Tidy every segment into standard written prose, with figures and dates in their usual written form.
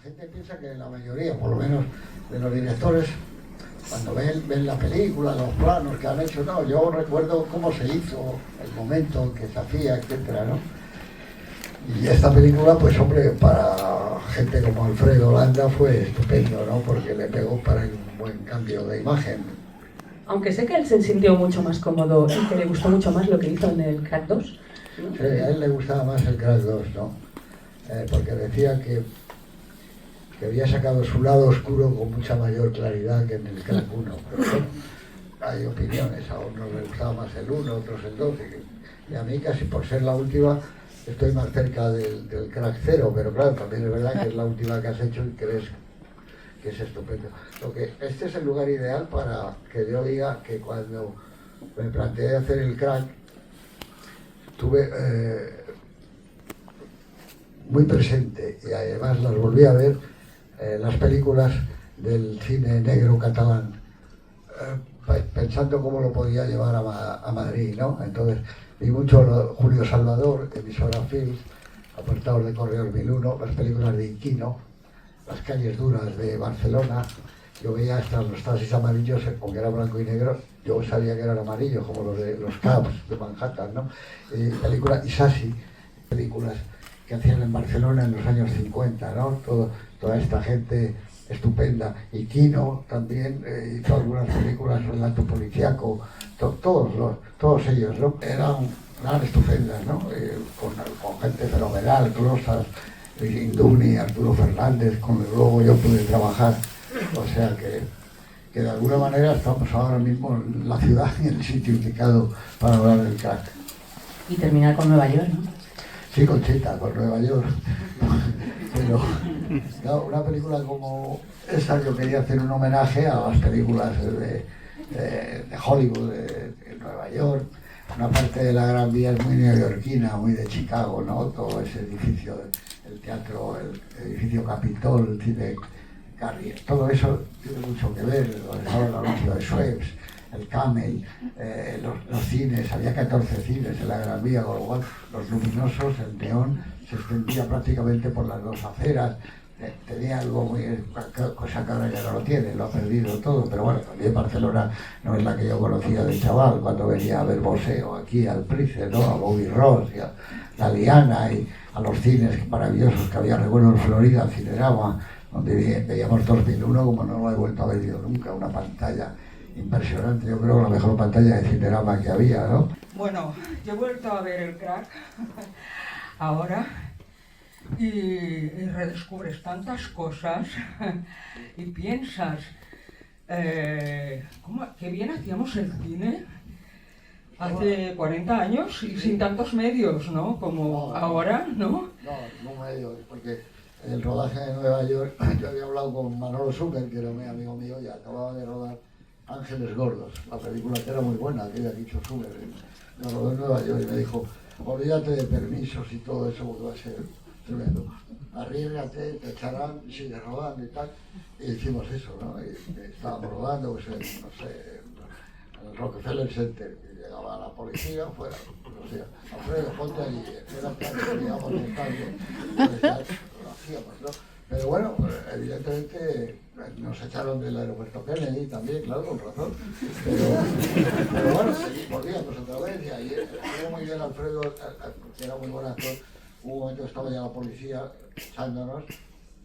gente piensa que la mayoría, por lo menos de los directores, cuando ven la película, los planos que han hecho, no, yo recuerdo cómo se hizo, el momento en que se hacía, etcétera, ¿no? Y esta película, pues hombre, para gente como Alfredo Landa fue estupendo, ¿no? Porque le pegó para un buen cambio de imagen. Aunque sé que él se sintió mucho más cómodo y que le gustó mucho más lo que hizo en el Crack 2, ¿no? Sí, a él le gustaba más el Crack 2, ¿no? Porque decía que había sacado su lado oscuro con mucha mayor claridad que en el Crack 1. Pero bueno, hay opiniones, a unos les gustaba más el 1, a otros el 2. Y a mí, casi por ser la última, estoy más cerca del Crack 0, pero claro, también es verdad que es la última que has hecho y crees que es estupendo. Este es el lugar ideal para que yo diga que cuando me planteé hacer el Crack, tuve muy presente, y además las volví a ver, las películas del cine negro catalán, pensando cómo lo podía llevar a Madrid, ¿no? Entonces vi mucho Julio Salvador, Emisora Films, Apartados de Correos 1001, las películas de Inquino, Las calles duras de Barcelona. Yo veía hasta los taxis amarillos, aunque era blanco y negro, yo sabía que eran amarillos, como los de los cabs de Manhattan, ¿no? Películas Isasi, películas que hacían en Barcelona en los años 50, ¿no? Toda esta gente estupenda. Y Kino también hizo algunas películas, Relato Policiaco, todos ellos, ¿no? Eran estupendas, ¿no? Con gente fenomenal, Closas, Induni, Arturo Fernández, con el que luego yo pude trabajar. O sea que de alguna manera estamos ahora mismo en la ciudad y en el sitio indicado para hablar del Crack. Y terminar con Nueva York, ¿no? Sí, Conchita, con Nueva York. Pero claro, una película como esa, yo quería hacer un homenaje a las películas de Hollywood, de Nueva York. Una parte de la Gran Vía es muy neoyorquina, muy de Chicago, ¿no? Todo ese edificio, el teatro, el edificio Capitol, el cine Carrier, todo eso tiene mucho que ver, donde estaba el anuncio de Schweppes, el Camel, los cines, había 14 cines en la Gran Vía, con lo cual los luminosos, el neón, se extendía prácticamente por las dos aceras. Tenía algo muy, cosa que ahora ya no lo tiene, lo ha perdido todo, pero bueno, también Barcelona no es la que yo conocía de chaval, cuando venía a ver Boseo aquí al Price, ¿no? A Bobby Ross y a la Liana y a los cines maravillosos que había, recuerdo en Florida, Cinerama, donde veíamos 2001 como no lo he vuelto a ver yo nunca, una pantalla impresionante, yo creo la mejor pantalla de Cinerama que había, ¿no? Bueno, yo he vuelto a ver el Crack ahora y redescubres tantas cosas y piensas, qué bien hacíamos el cine hace 40 años y sin tantos medios, ¿no? Como ahora, ¿no? No medios, porque el rodaje de Nueva York, yo había hablado con Manolo Zucker, que era muy amigo mío, y acababa de rodar Ángeles Gordos, la película que era muy buena, aquella que hizo Zucker, la rodó en Nueva York y me dijo, olvídate de permisos y todo eso porque va a ser tremendo. Arriesgate, te echarán, sigue rodando y tal. Y hicimos eso, ¿no? Y estábamos rodando, pues no sé, en el Rockefeller Center, y llegaba la policía, fuera, o sea, Alfredo, ponte allí, era que digamos, lo hacíamos, ¿no? Pero bueno, evidentemente nos echaron del aeropuerto Kennedy también, claro, con razón. Pero bueno, volvíamos otra vez y ahí era muy bien Alfredo, que era muy buen actor. Hubo un momento que estaba ya la policía echándonos.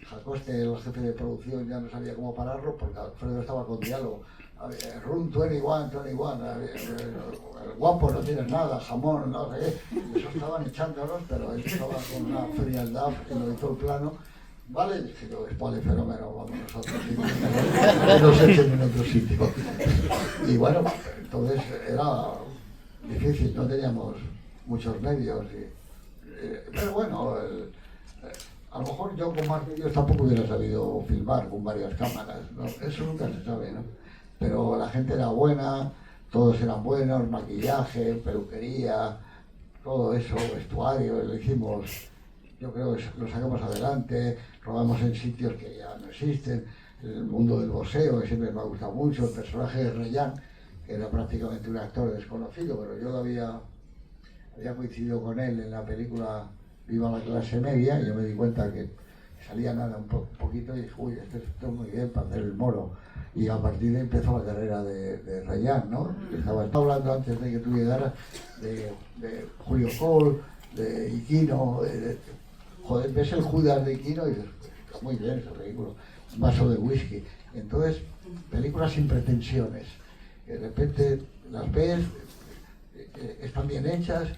Jacoste, el jefe de producción, ya no sabía cómo pararlo porque Alfredo estaba con diálogo. Room 21, 21, el guapo, no tienes nada, jamón, no sé qué. Eso estaban echándonos, pero él estaba con una frialdad que lo hizo el plano. Vale, dije yo, vale, fenómeno, vamos nosotros, que nos echen en otro sitio. Y bueno, entonces era difícil, no teníamos muchos medios. Pero bueno, a lo mejor yo con más medios tampoco hubiera sabido filmar con varias cámaras, ¿no? Eso nunca se sabe, ¿no? Pero la gente era buena, todos eran buenos, maquillaje, peluquería, todo eso, vestuario, lo hicimos, yo creo que lo sacamos adelante, rodamos en sitios que ya no existen, el mundo del boxeo, que siempre me ha gustado mucho, el personaje de Reyán, que era prácticamente un actor desconocido, pero yo lo había coincidido con él en la película Viva la clase media, y yo me di cuenta que salía nada, un poquito, y dije, uy, esto es muy bien para hacer el moro. Y a partir de ahí empezó la carrera de Rayán, ¿no? Estaba hablando antes de que tú llegaras de Julio Cole, de Iquino, joder, ves el Judas de Iquino y dices, está muy bien ese película, un vaso de whisky. Entonces, películas sin pretensiones, que de repente las ves, están bien hechas,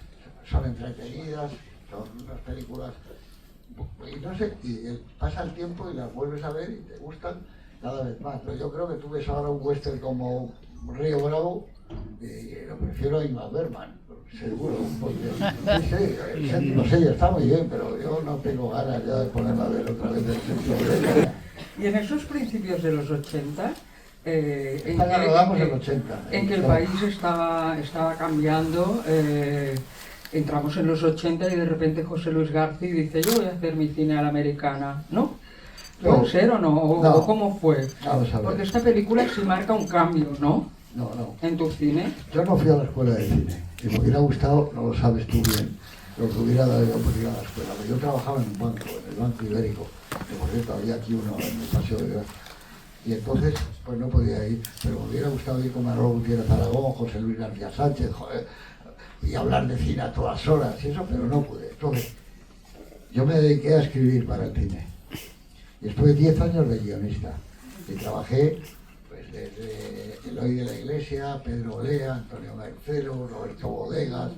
son entretenidas, son unas películas, y no sé, y pasa el tiempo y las vuelves a ver y te gustan cada vez más. Pero yo creo que tú ves ahora un western como Río Bravo y lo prefiero a Ingmar Bergman, seguro, porque sí, no sé, está muy bien, pero yo no tengo ganas ya de ponerme a ver otra vez el sentido. Y en esos principios de los 80, en que el país estaba cambiando, entramos en los 80 y de repente José Luis García dice, yo voy a hacer mi cine a la americana, ¿no? ¿Puede ser o no? No. ¿O cómo fue? Vamos a ver. Porque esta película sí marca un cambio, ¿no? No. En tu cine. Yo no fui a la escuela de cine y me hubiera gustado, no lo sabes tú bien, lo que hubiera dado yo por ir a la escuela. Pero yo trabajaba en un banco, en el Banco Ibérico, que por cierto había aquí uno en el Paseo de Gracia. Y entonces, pues no podía ir, pero me hubiera gustado ir con Manolo Gutiérrez Aragón, José Luis García Sánchez, joder, y hablar de cine a todas horas y eso, pero no pude. Entonces, yo me dediqué a escribir para el cine. Y estuve 10 años de guionista. Y trabajé pues, desde Eloy de la Iglesia, Pedro Olea, Antonio Mercero, Roberto Bodegas,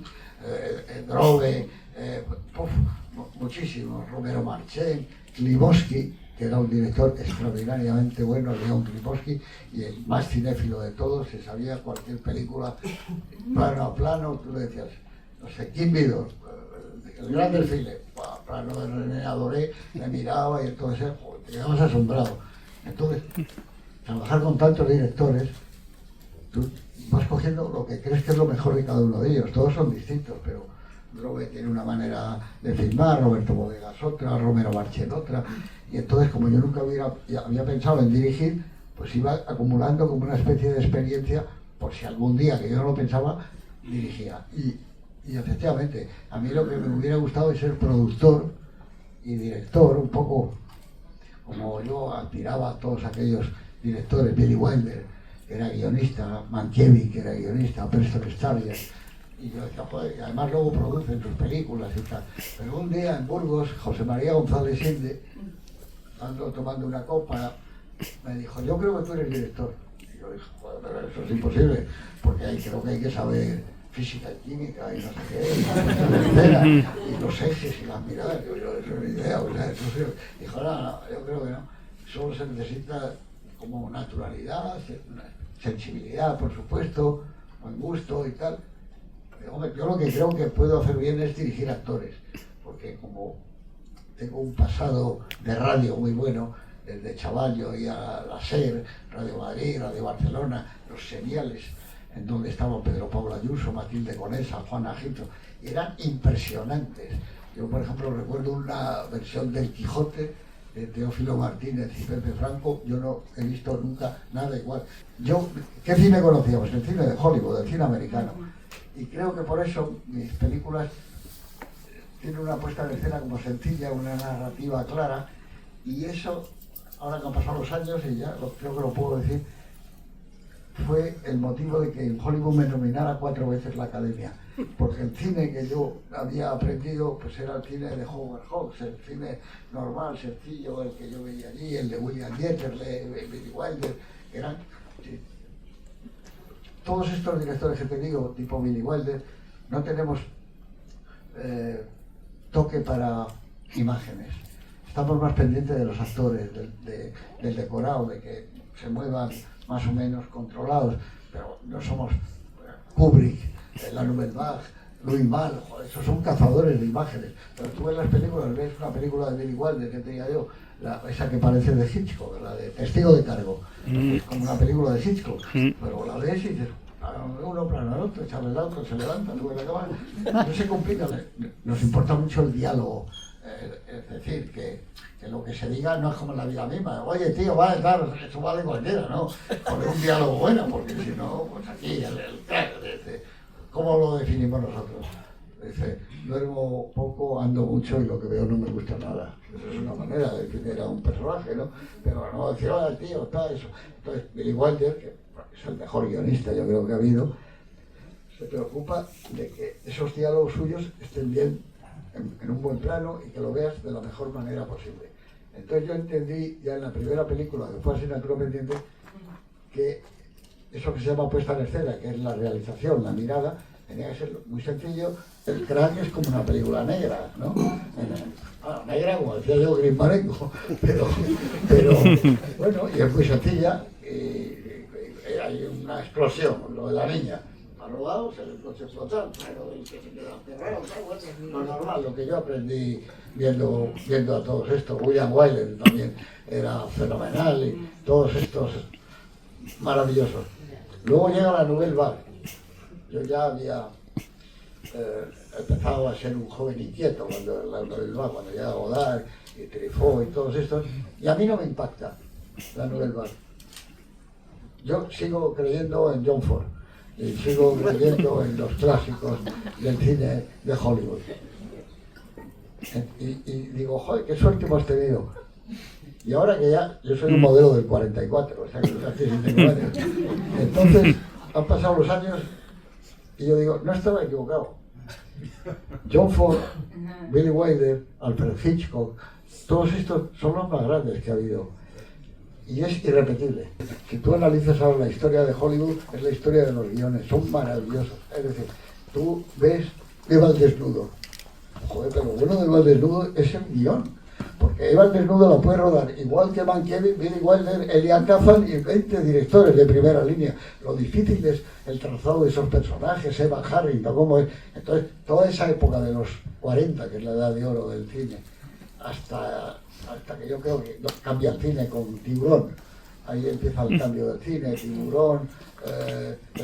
Drobe, muchísimos, Romero Marchén, Klimovsky, que era un director extraordinariamente bueno, León Klimovsky, y el más cinéfilo de todos, se sabía cualquier película, plano a plano, tú le decías, no sé, Kim Vidor, el gran desfile, plano de René Adoré, me miraba y entonces te quedabas asombrado. Entonces, trabajar con tantos directores, tú vas cogiendo lo que crees que es lo mejor de cada uno de ellos, todos son distintos, pero Drobe tiene una manera de filmar, Roberto Bodegas otra, Romero Marchén otra, y entonces como yo nunca había pensado en dirigir, pues iba acumulando como una especie de experiencia por si algún día que yo no lo pensaba, dirigía. Y efectivamente, a mí lo que me hubiera gustado es ser productor y director, un poco como yo admiraba a todos aquellos directores, Billy Wilder, que era guionista, Mankiewicz, que era guionista, Preston Sturges, y yo decía, joder, y además luego producen sus películas y tal. Pero un día en Burgos, José María González Inde, ando tomando una copa, me dijo, yo creo que tú eres director. Y yo dije, joder, pero eso es imposible, porque creo que hay que saber física y química y no sé qué, y los ejes y las miradas. Yo eso es una idea, o sea, eso sí. Dijo, no, yo creo que no. Solo se necesita como naturalidad, sensibilidad, por supuesto, buen gusto y tal. Hombre, yo lo que creo que puedo hacer bien es dirigir actores, porque como tengo un pasado de radio muy bueno, desde chaval yo oía la SER, Radio Madrid, Radio Barcelona, los seriales, en donde estaban Pedro Pablo Ayuso, Matilde Conesa, Juan Agito, y eran impresionantes. Yo, por ejemplo, recuerdo una versión del Quijote de Teófilo Martínez y Pepe Franco, yo no he visto nunca nada igual. ¿Qué cine conocíamos? El cine de Hollywood, el cine americano. Y creo que por eso mis películas tienen una puesta en escena como sencilla, una narrativa clara, y eso, ahora que han pasado los años, y ya creo que lo puedo decir, fue el motivo de que en Hollywood me nominara 4 veces la Academia, porque el cine que yo había aprendido pues era el cine de Howard Hawks, el cine normal, sencillo, el que yo veía allí, el de William Dieterle, Billy Wilder, eran... Sí, todos estos directores que te digo, tipo Billy Wilder, no tenemos toque para imágenes. Estamos más pendientes de los actores, del decorado, de que se muevan más o menos controlados, pero no somos Kubrick, la Nouvelle Vague, Louis Malle, esos son cazadores de imágenes. Pero tú ves las películas, ves una película de Billy Wilder que tenía yo, esa que parece de Hitchcock, la de Testigo de Cargo, es como una película de Hitchcock, pero la ves y dices, uno plano al otro, echa el auto, se levanta, sube la cámara, no se complica, nos importa mucho el diálogo, es decir, que lo que se diga no es como en la vida misma, oye tío, vale, claro, eso vale cualquiera, ¿no? Poner un diálogo bueno, porque si no, pues aquí, ¿cómo lo definimos nosotros? duermo poco, ando mucho y lo que veo no me gusta nada. Eso es una manera de definir a un personaje, ¿no? Pero no decir, hola tío, está eso. Entonces, Billy Wilder, que es el mejor guionista yo creo que ha habido, se preocupa de que esos diálogos suyos estén bien, en un buen plano y que lo veas de la mejor manera posible. Entonces yo entendí ya en la primera película, que fue Asignatura Pendiente, que eso que se llama puesta en escena, que es la realización, la mirada, tenía que ser muy sencillo. El Crack es como una película negra, ¿no? Negra, como decía yo, gris marengo, pero bueno, y es muy sencilla, y hay una explosión, lo de la niña. Ha rodado, se le coche explotar, pero el que se queda cerrado, lo normal, lo que yo aprendí viendo a todos estos. William Wyler también era fenomenal, y todos estos maravillosos. Luego llega la Nouvelle Vague. Yo ya había empezado a ser un joven inquieto cuando la Nouvelle Vague, cuando llega Godard y Truffaut y todos estos, y a mí no me impacta la Nouvelle Vague. Yo sigo creyendo en John Ford y sigo creyendo en los clásicos del cine de Hollywood. Y digo, joder, qué suerte hemos tenido. Y ahora que ya, yo soy un modelo del 44, o sea que casi 69 años. Entonces, han pasado los años y yo digo, no estaba equivocado. John Ford, Billy Wilder, Alfred Hitchcock, todos estos son los más grandes que ha habido. Y es irrepetible. Si tú analizas ahora la historia de Hollywood, es la historia de los guiones, son maravillosos. Es decir, tú ves Eva el Desnudo. Joder, pero lo bueno de Eva el Desnudo es el guión. Porque Eva el Desnudo la puede rodar igual que Mankiewicz, Billy Wilder, Elia Kazan y 20 directores de primera línea. Lo difícil es el trazado de esos personajes, Eva Harrington, cómo es. Entonces, toda esa época de los 40, que es la edad de oro del cine, hasta que yo creo que cambia el cine con Tiburón. Ahí empieza el cambio del cine, Tiburón,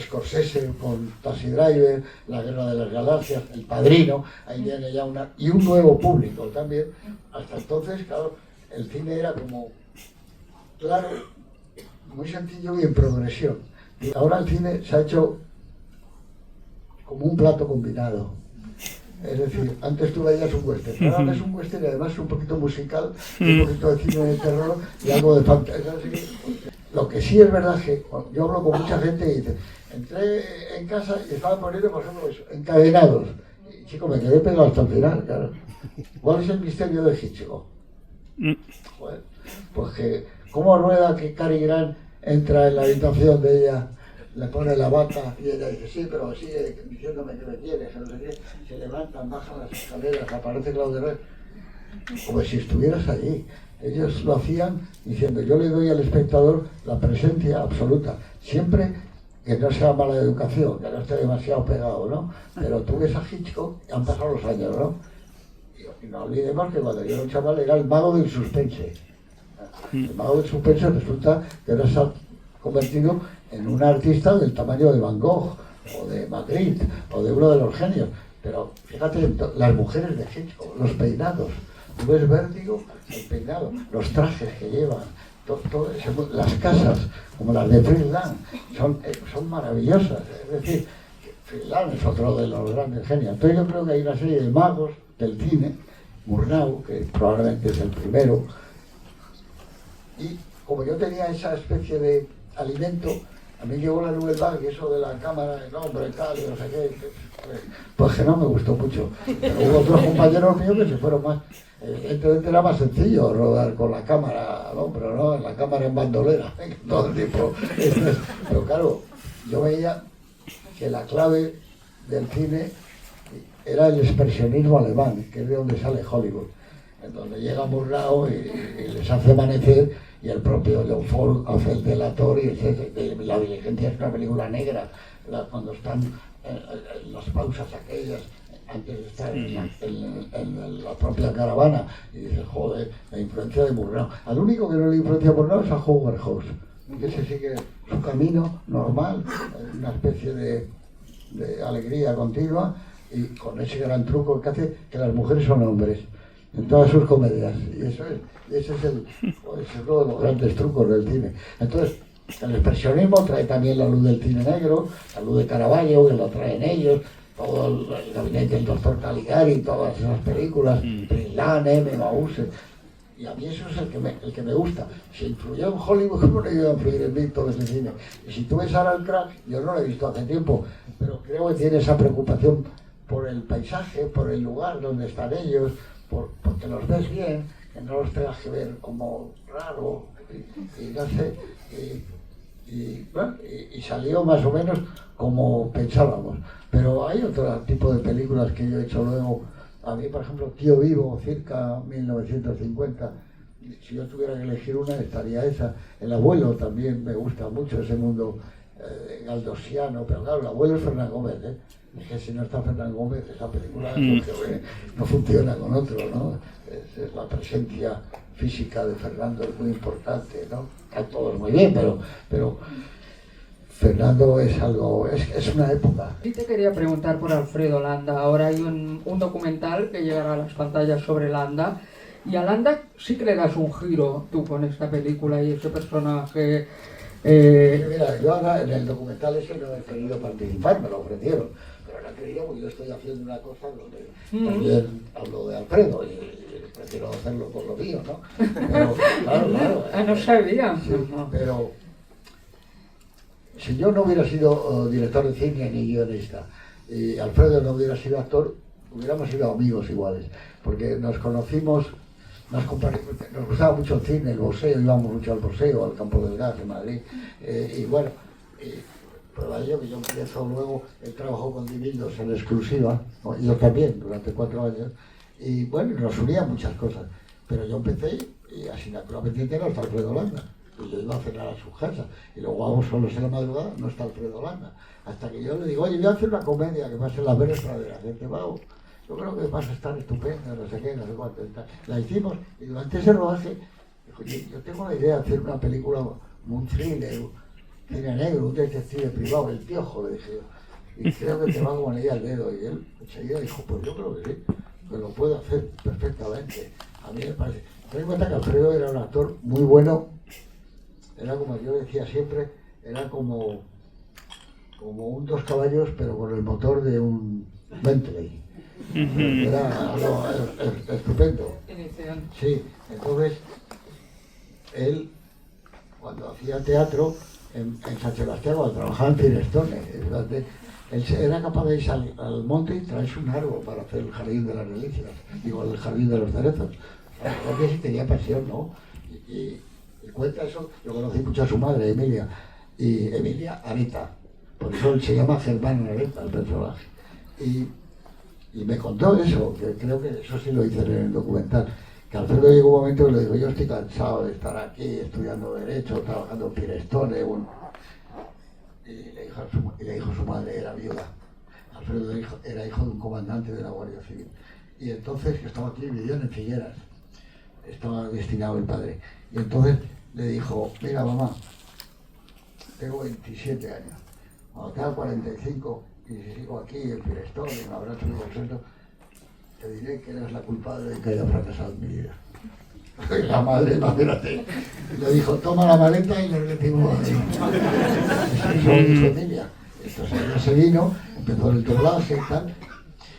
Scorsese con Taxi Driver, La Guerra de las Galaxias, El Padrino, ahí viene ya y un nuevo público también. Hasta entonces, claro, el cine era como, claro, muy sencillo y en progresión. Y ahora el cine se ha hecho como un plato combinado. Es decir, antes tú veías un western, pero ahora es un western y además un poquito musical, un poquito de cine de terror y algo de fantasía. Lo que sí es verdad es que yo hablo con mucha gente y dice, entré en casa y estaban poniendo, por ejemplo, eso, Encadenados. Y chico, me quedé pegado hasta el final, claro. ¿Cuál es el misterio de Hitchcock? Joder, pues que, ¿cómo rueda que Cary Grant entra en la habitación de ella? Le pone la bata y ella dice, sí, pero sigue diciéndome que me quieres, no sé qué. Se levantan, bajan las escaleras, aparece Claude Ber, como si estuvieras allí. Ellos lo hacían diciendo, yo le doy al espectador la presencia absoluta, siempre que no sea mala educación, que no esté demasiado pegado, ¿no? Pero tú ves a Hitchcock y han pasado los años, ¿no? Y no olvidemos que cuando yo era un chaval era el mago del suspense. El mago del suspense resulta que ahora se ha convertido en un artista del tamaño de Van Gogh, o de Magritte, o de uno de los genios. Pero fíjate, las mujeres de Hitchcock, los peinados, tú ves Vértigo, el peinado, los trajes que llevan, las casas, como las de Friedland, son maravillosas. Es decir, Friedland es otro de los grandes genios. Entonces yo creo que hay una serie de magos del cine, Murnau, que probablemente es el primero, y como yo tenía esa especie de alimento, a mí llegó la Nouvelle Vague, eso de la cámara, el hombre, tal, y no sé qué, pues que no me gustó mucho. Pero hubo otros compañeros míos que se fueron más. Evidentemente era más sencillo rodar con la cámara al hombro, ¿no? La cámara en bandolera, todo el tiempo. Pero claro, yo veía que la clave del cine era el expresionismo alemán, que es de donde sale Hollywood, en donde llega Murnau y les hace amanecer. Y el propio John Ford hace el delator y La Diligencia es una película negra, cuando están en las pausas aquellas, antes de estar en la propia caravana, y dice, joder, la influencia de Murnau. Al único que no le influencia a Murnau es a Howard Hawks, que se sigue su camino normal, una especie de alegría continua, y con ese gran truco que hace que las mujeres son hombres en todas sus comedias, y ese es uno de los grandes trucos del cine. Entonces, el expresionismo trae también la luz del cine negro, la luz de Caravaggio, que lo traen ellos, todo el gabinete del doctor Caligari, todas esas películas, Princeland, M. Mause. Y a mí eso es el que me gusta. Si influyó en Hollywood, ¿cómo no iba a influir en mí todo ese cine? Y si tú ves ahora el Crack, yo no lo he visto hace tiempo, pero creo que tiene esa preocupación por el paisaje, por el lugar donde están ellos, porque los ves bien, que no los tengas que ver como raro, y no sé, y salió más o menos como pensábamos. Pero hay otro tipo de películas que yo he hecho luego. A mí, por ejemplo, Tío Vivo, circa 1950, si yo tuviera que elegir una, estaría esa. El Abuelo también me gusta mucho, ese mundo galdosiano, pero claro, el abuelo es Fernán Gómez, ¿eh? Es que si no está Fernán Gómez, esa película no funciona con otro, ¿no? Es la presencia física de Fernando es muy importante, ¿no? Están todos muy bien, pero Fernando es algo, es una época. Sí te quería preguntar por Alfredo Landa. Ahora hay un documental que llegará a las pantallas sobre Landa, y a Landa sí que le das un giro tú con esta película y ese personaje. Mira, yo ahora en el documental ese no he querido participar, me lo ofrecieron, pero no he querido porque yo estoy haciendo una cosa donde también hablo de Alfredo y prefiero hacerlo por lo mío, ¿no? Pero, claro. No sabía. Sí, pero si yo no hubiera sido director de cine ni guionista y Alfredo no hubiera sido actor, hubiéramos sido amigos iguales, porque nos conocimos, nos gustaba mucho el cine, el boxeo, íbamos mucho al boxeo, al Campo del Gas en Madrid, y bueno, prueba de ello que yo empiezo luego, él trabajó con Divildos en exclusiva, y yo también, durante 4 años, y bueno, nos unían muchas cosas, pero yo empecé y así naturalmente no está Alfredo Landa. Y yo iba a cenar a su casa, y luego hago solos en la madrugada, no está Alfredo Landa. Hasta que yo le digo, oye, voy a hacer una comedia que va a ser La Vera Pradera, gente, wow, yo creo que vas a estar estupenda, no sé qué, no sé cuánto. La hicimos, y durante ese rodaje, dijo, oye, yo tengo la idea de hacer una película, un thriller, cine negro, un detective privado, El Piojo, le dije yo, y creo que te va como anilla al dedo. Y él enseguida dijo, pues yo creo que sí, que lo puedo hacer perfectamente. A mí me parece. Ten en cuenta que Alfredo era un actor muy bueno. Era como yo decía siempre, era como un 2 caballos, pero con el motor de un Bentley. Era algo estupendo. Sí, entonces él, cuando hacía teatro en San Sebastián, cuando trabajaba en Firestone, él era capaz de ir al monte y traerse un árbol para hacer el jardín de las delicias, digo, el jardín de los cerezos. Porque sí tenía pasión, ¿no? Y cuenta eso, yo conocí mucho a su madre, Emilia, y Emilia Areta, por eso él se llama Germán Areta, el personaje. Y me contó eso, que creo que eso sí lo hice en el documental, que Alfredo llegó un momento que le dijo, yo estoy cansado de estar aquí estudiando Derecho, trabajando en Firestone, y le dijo su madre, era viuda. Alfredo era hijo de un comandante de la Guardia Civil. Y entonces, que estaba aquí, vivía en Figueras, estaba destinado el padre. Y entonces le dijo, mira mamá, tengo 27 años, cuando tenga 45 y si sigo aquí en Firestone y me habrá subido el sueldo, te diré que eres la culpable de que haya fracasado en mi vida. La madre, imagínate, le dijo, toma la maleta y nos decimos así. Eso dijo Emilia. Entonces ella se vino, empezó el doblaje y tal,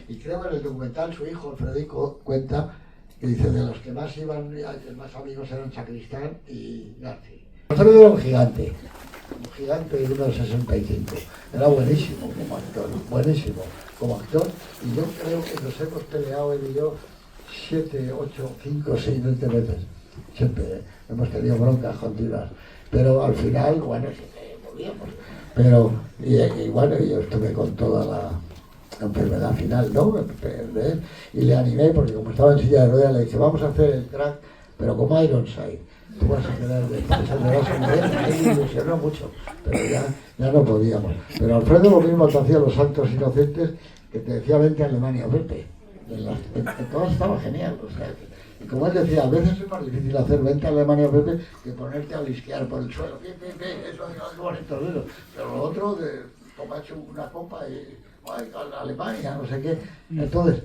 y creo que en el documental su hijo, Federico, cuenta que dice, de los que más iban, más amigos eran Sacristán y García. Alfredo era un gigante de 1,65. Era buenísimo como actor, buenísimo como actor. Y yo creo que nos hemos peleado él y yo 7, 8, 5, 6, 20 veces. Siempre hemos tenido broncas continuas. Pero al final, bueno, volvíamos. Pero, y bueno, yo estuve con toda la enfermedad final, ¿no? Y le animé, porque como estaba en silla de ruedas, le dije, vamos a hacer el Crack, pero como Ironside. Tú vas a quedar de panza, te vas a morir. Ahí me ilusionó mucho, pero ya no podíamos. Pero Alfredo lo mismo te hacía los Santos Inocentes, que te decía, vente a Alemania, vete. En todas estaba genial, o sea, y como él decía, a veces es más difícil hacer vente a Alemania, vete, que ponerte a lisquear por el suelo. Eso es bonito, pero lo otro, de tomarse una copa y a Alemania, no sé qué. Entonces,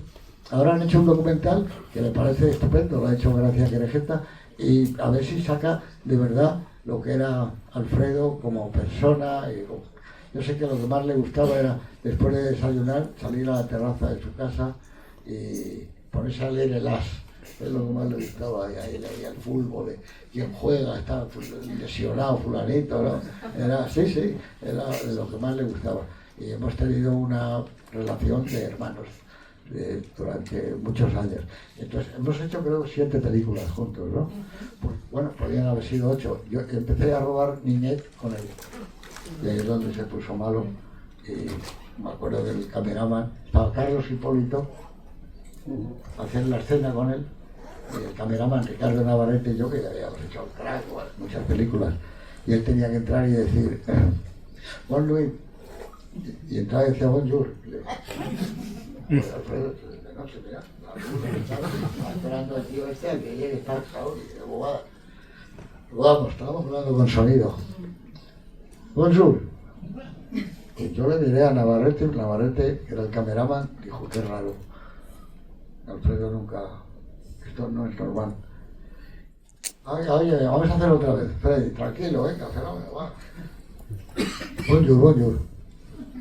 ahora han hecho un documental que me parece estupendo, lo ha hecho Gracia Querejeta, y a ver si saca de verdad lo que era Alfredo como persona Yo sé que lo que más le gustaba era, después de desayunar, salir a la terraza de su casa y ponerse a leer el As. Es lo que más le gustaba, y ahí leía el fútbol, quién juega, está lesionado fulanito, ¿no? Sí, era de lo que más le gustaba. Y hemos tenido una relación de hermanos durante muchos años. Entonces, hemos hecho creo 7 películas juntos, ¿no? Pues, bueno, podrían haber sido 8. Yo empecé a rodar Niñet con él, y ahí es donde se puso malo. Y me acuerdo del cameraman, estaba Carlos Hipólito, hacer la escena con él, y el cameraman Ricardo Navarrete y yo, que ya habíamos hecho el Crack, muchas películas, y él tenía que entrar y decir, Bon Luis, y entraba y decía bonjour. Pues Alfredo, de noche, mira, la luz estaba esperando al tío este, al que llegue, está cabrón, y de bobada. Vamos, estábamos hablando con sonido. Bonjour. Y yo le diré a Navarrete, que era el cameraman, dijo, qué raro. Alfredo nunca, esto no es normal. Oye, vamos a hacer otra vez. Freddy, tranquilo, venga, fenómeno, va. Bonjour.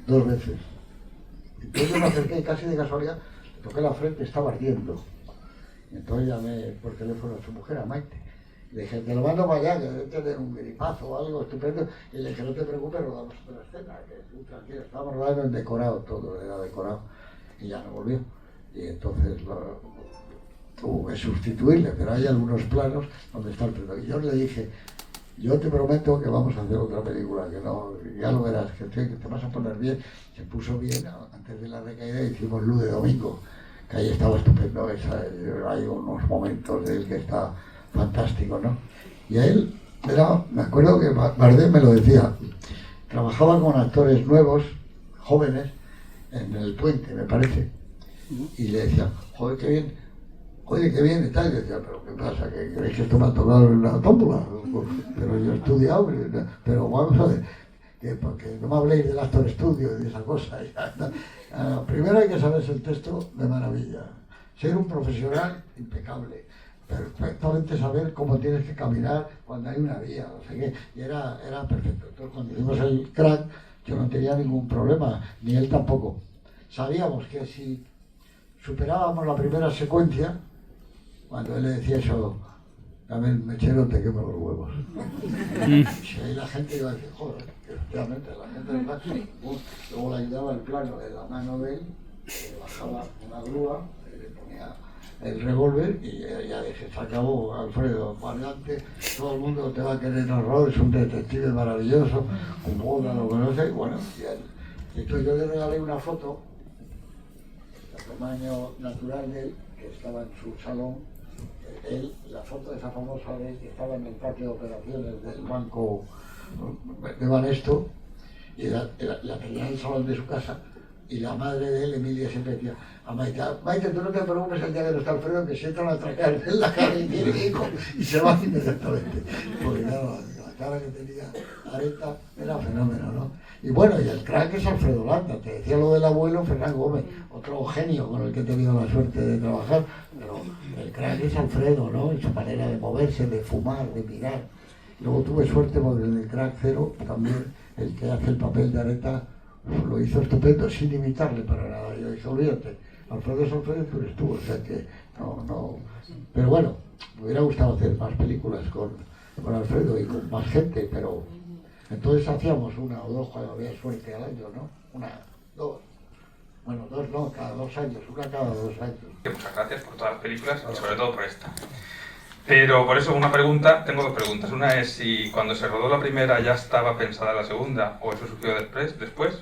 2 veces. Entonces yo me acerqué casi de casualidad, le toqué la frente, estaba ardiendo. Y entonces llamé por teléfono a su mujer, a Maite. Le dije, te lo mando para allá, que debe tener un gripazo o algo estupendo. Y le dije, no te preocupes, rodamos otra escena, que tú tranquilo. Estábamos rodando en decorado, todo era decorado. Y ya no volvió. Y entonces tuvo que sustituirle, pero hay algunos planos donde está el Alfredo. Y yo le dije, yo te prometo que vamos a hacer otra película, que no, ya lo verás, que te vas a poner bien. Se puso bien, antes de la recaída hicimos Luz de Domingo, que ahí estaba estupendo, hay unos momentos de él que está fantástico, ¿no? Y a él, me acuerdo que Bardem me lo decía, trabajaba con actores nuevos, jóvenes, en El Puente, me parece, y le decía, joder, qué bien, oye, qué bien y tal, y decía, pero ¿qué pasa? ¿Que creéis que esto me ha tocado en la tómbola? Pero yo he estudiado, pero vamos a ver, porque no me habléis del actor estudio y de esa cosa. Primero hay que saberse el texto de maravilla, ser un profesional impecable, perfectamente saber cómo tienes que caminar cuando hay una vía, no sé qué, y era perfecto. Entonces cuando hicimos el Crack, yo no tenía ningún problema, ni él tampoco. Sabíamos que si superábamos la primera secuencia, cuando él le decía eso, dame el mechero, te quemo los huevos. Y ahí la gente iba a decir, joder, que efectivamente la gente del taxi, luego le ayudaba el plano de la mano de él, le bajaba una grúa, le ponía el revólver y ya dije, se acabó, Alfredo, para adelante, todo el mundo te va a querer horror, es un detective maravilloso, un boda, lo conoce, y bueno, y entonces yo le regalé una foto, de tamaño natural de él, que estaba en su salón. La foto de esa famosa vez que estaba en el parque de operaciones del banco de Banesto, y la tenía en el salón de su casa, y la madre de él, Emilia, siempre decía a Maite, tú no te preocupes el día que no está Alfredo, que se entran a atracar en la cara y tiene hijo, y se va inmediatamente. Porque claro, la cara que tenía Areta era fenómeno, ¿no? Y bueno, y el Crack es Alfredo Landa, te decía lo del abuelo Fernán Gómez, otro genio con el que he tenido la suerte de trabajar, pero el Crack es Alfredo, ¿no? Y su manera de moverse, de fumar, de mirar. Luego tuve suerte porque en el Crack 0 también el que hace el papel de Areta lo hizo estupendo, sin imitarle para nada. Yo dije, olvídate, Alfredo es Alfredo, tú eres tú, o sea que no. Pero bueno, me hubiera gustado hacer más películas con Alfredo y con más gente, pero entonces hacíamos 1 o 2 cuando había suerte al año, ¿no? 1, 2. Bueno, 2 no, cada 2 años, 1 cada 2 años. Muchas gracias por todas las películas y sobre todo por esta. Pero por eso tengo 2 preguntas. Una es si cuando se rodó la primera ya estaba pensada la segunda o eso surgió después.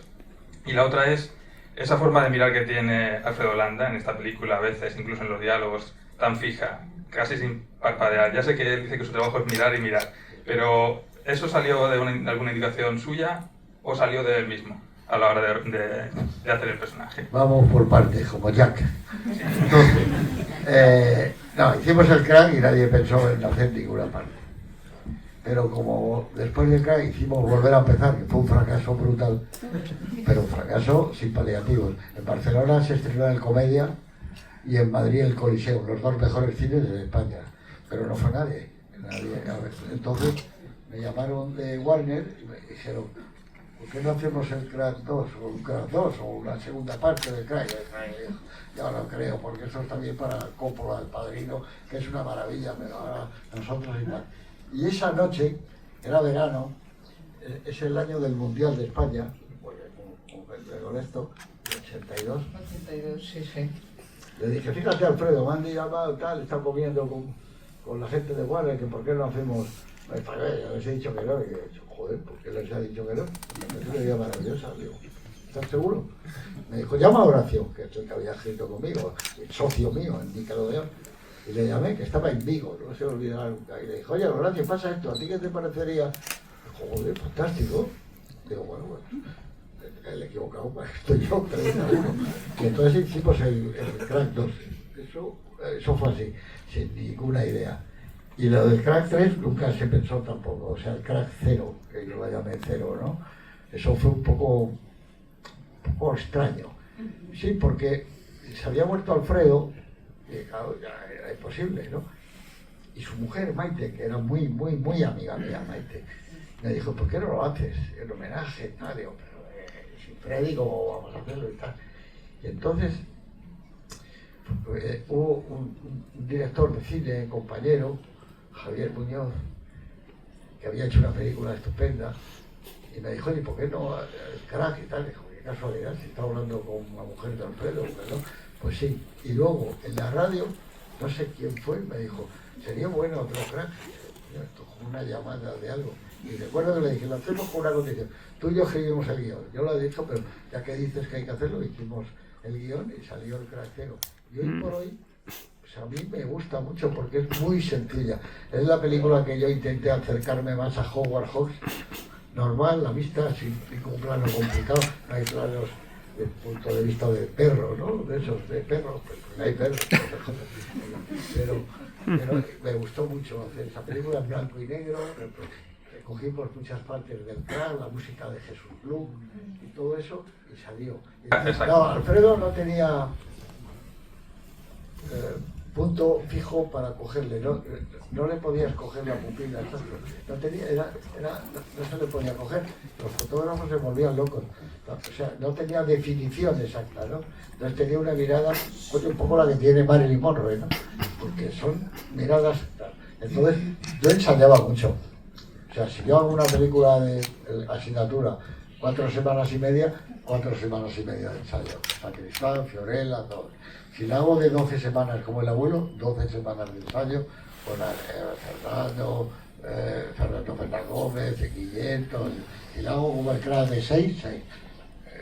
Y la otra es esa forma de mirar que tiene Alfredo Landa en esta película, a veces incluso en los diálogos, tan fija, casi sin parpadear. Ya sé que él dice que su trabajo es mirar y mirar, pero ¿eso salió de alguna indicación suya o salió de él mismo a la hora de hacer el personaje? Vamos por partes, como Jack. Entonces, hicimos el Crack y nadie pensó en hacer ninguna parte. Pero como después del Crack hicimos Volver a empezar, que fue un fracaso brutal, pero un fracaso sin paliativos. En Barcelona se estrenó el Comedia y en Madrid el Coliseo, los 2 mejores cines de España. Pero no fue nadie. Entonces me llamaron de Warner y me dijeron, ¿por qué no hacemos el Crack 2 o un Crack 2 o una segunda parte del Crack? Yo no creo, porque eso está bien para Coppola, El Padrino, que es una maravilla, pero ahora nosotros y tal. Y esa noche, era verano, es el año del Mundial de España, con esto, 82. 82, sí, sí. Le dije, fíjate Alfredo, me han llamado tal, está comiendo con la gente de Warner, que por qué no hacemos... Yo les he dicho que no, y he dicho, joder, ¿por qué les ha dicho que no? Es una idea maravillosa, digo, ¿estás seguro? Me dijo, llama a Horacio, que es el que había escrito conmigo, el socio mío en Nickelodeon, y le llamé, que estaba en Vigo, no se me olvidará nunca, y le dije, oye Horacio, pasa esto, ¿a ti qué te parecería? Dijo, joder, fantástico. Digo, bueno, el equivocado, estoy yo, pero y entonces hicimos el Crack 2, eso fue así, sin ninguna idea. Y lo del Crack 3 nunca se pensó tampoco, o sea, el Crack 0, que yo lo llamé 0, ¿no? Eso fue un poco extraño. Sí, porque se había muerto Alfredo, y claro, ya era imposible, ¿no? Y su mujer, Maite, que era muy amiga mía, Maite, me dijo, ¿por qué no lo haces? El homenaje, tal, digo, pero sin Freddy, ¿cómo vamos a hacerlo y tal? Y entonces hubo un director de cine, compañero, Javier Muñoz, que había hecho una película estupenda, y me dijo, ¿y por qué no el Crack y tal? Dijo, qué casualidad, si está hablando con una mujer de Alfredo, ¿no? Pues sí. Y luego, en la radio, no sé quién fue, me dijo, sería bueno otro Crack. Yo, esto fue una llamada de algo. Y recuerdo que le dije, lo hacemos con una condición. Tú y yo escribimos el guión. Yo lo he dicho, pero ya que dices que hay que hacerlo, hicimos el guión y salió el Crack 0. Y hoy por hoy, pues a mí me gusta mucho porque es muy sencilla. Es la película que yo intenté acercarme más a Howard Hawks. Normal, la vista, sin ningún plano complicado. No hay planos desde el punto de vista de perro, ¿no? De esos, de perros, pues no hay perros. Pero me gustó mucho hacer esa película en blanco y negro. Recogimos muchas partes del Crack, la música de Jesús Blum y todo eso, y salió. No, Alfredo no tenía punto fijo para cogerle, no le podías coger la pupila, no se le podía coger, los fotógrafos se volvían locos, o sea, no tenía definición exacta, ¿no? Entonces tenía una mirada, pues un poco la que tiene Marilyn Monroe, ¿no? Porque son miradas, entonces yo ensayaba mucho, o sea, si yo hago una película de asignatura 4 semanas y media, 4 semanas y media de ensayo, Sacristán, Fiorella, todo. Si la hago de 12 semanas como el abuelo, 12 semanas de ensayo, con Fernando Fernández Gómez, Guillén, todo. Si la hago como el Crack de 6,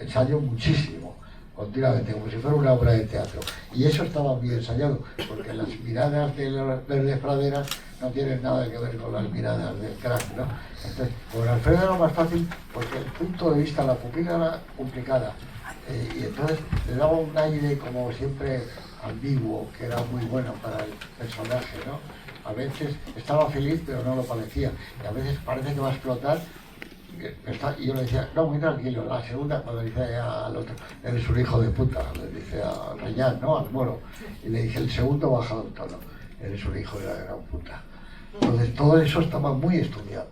ensayo muchísimo, continuamente, como si fuera una obra de teatro. Y eso estaba muy ensayado, porque las miradas de las verdes praderas no tienen nada que ver con las miradas del Crack, ¿no? Entonces, con Alfredo era más fácil, porque el punto de vista, la pupila era complicada. Y entonces le daba un aire como siempre ambiguo, que era muy bueno para el personaje, ¿no? A veces estaba feliz pero no lo parecía, y a veces parece que va a explotar, y yo le decía, no, muy tranquilo. La segunda, cuando le dice al otro, eres un hijo de puta, le dice a Rayán, ¿no? Al Moro, y le dije, el segundo bajado el tono, eres un hijo de la gran puta. Entonces todo eso estaba muy estudiado.